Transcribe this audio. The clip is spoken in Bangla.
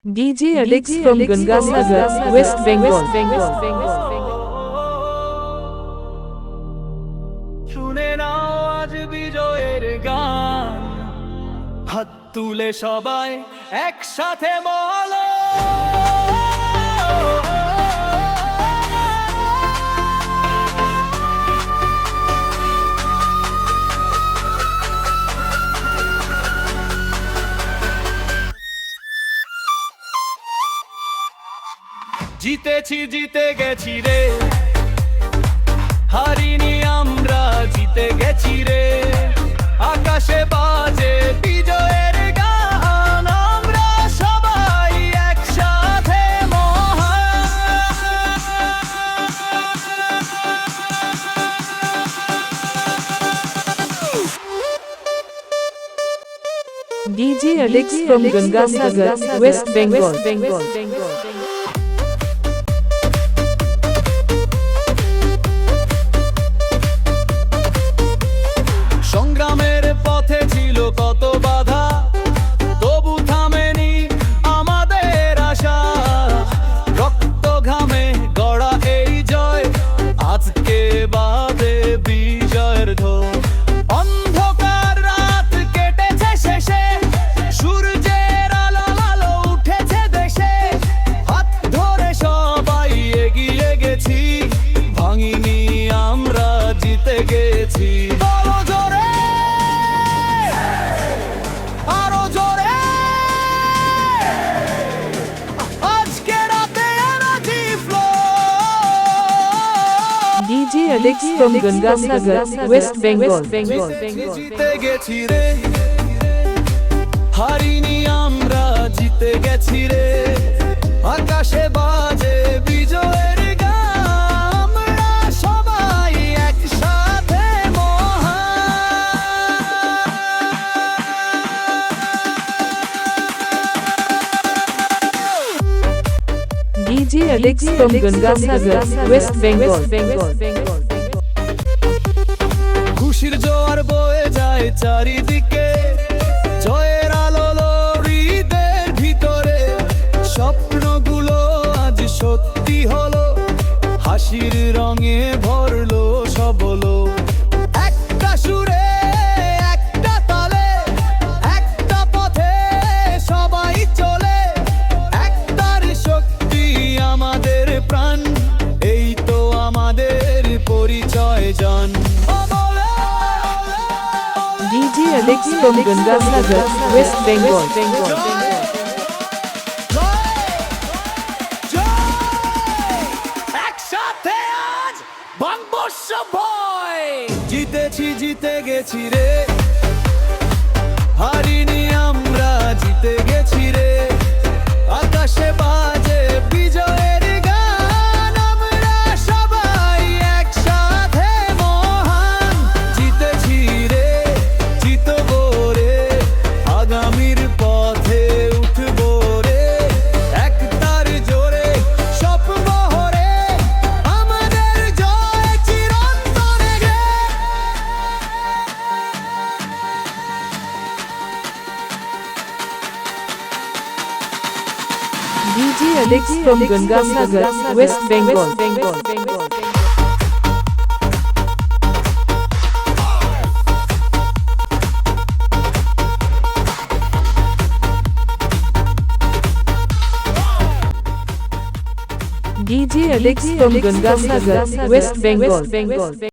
DJ Alex from Gangasagar, West Bengal. শুনে নাও আজ বিজয়ের গান, হাত তুলে সবাই একসাথে বলো, জিতেছি জিতে গেছি রে, হারিনি আমরা জিতে গেছি রে, আকাশে বাজে বিজয়ের গান, আমরা সবাই একসাথে DJ Alex from Gangasagar, West Bengal. সংগ্রামের পথে ছিল কত বাধা, তবু থামেনি আমাদের আশা, রক্ত ঘামে গড়া এই জয়, আজকে বাজে বিজয়ের ঢোল, অন্ধকার রাত কেটেছে শেষে, সূর্যের আলো আলো উঠেছে দেশে, হাত ধরে সবাই এগিয়ে গেছি, ভাঙিনি আমরা জিতে গেছি। DJ Alex from Gangasagar, West Bengal. জিতে গেছি রে, হারিনি আমরা জিতে গেছি রে, আকাশে বাজে বিজয়ের গান, আমরা সবাই একসাথে DJ Alex from Gangasagar, West Bengal. খুশির জোয়ার বয়ে যায় চারিদিকে, জয়ের আলো হৃদয়ের ভিতরে, স্বপ্নগুলো আজ সত্যি হলো, হাসির রঙে ভরলো সব হলো, একটা সুরে একটা তালে, একটা পথে সবাই চলে, একটার শক্তি আমাদের প্রাণ, এই তো আমাদের পরিচয় জান। DJ Alex from Gangasagar, West Bengal. একসাথে আজ ভাঙবো সবাই, জিতেছি জিতে গেছি রে, হারিনি আমরা জিতে গেছি রে, আকাশে বাজে বিজয়ের গান, আমরা সবাই একসাথে মহান, জিতেছি রে, জিতবো রে, আগামীর পথে উঠবো রে, একতার জোরে স্বপ্ন হরে, আমাদের জয় চিরন্তরে গে। DJ Alex from Gangasagar, West Bengal. DJ Alex from Gangasagar, West Bengal.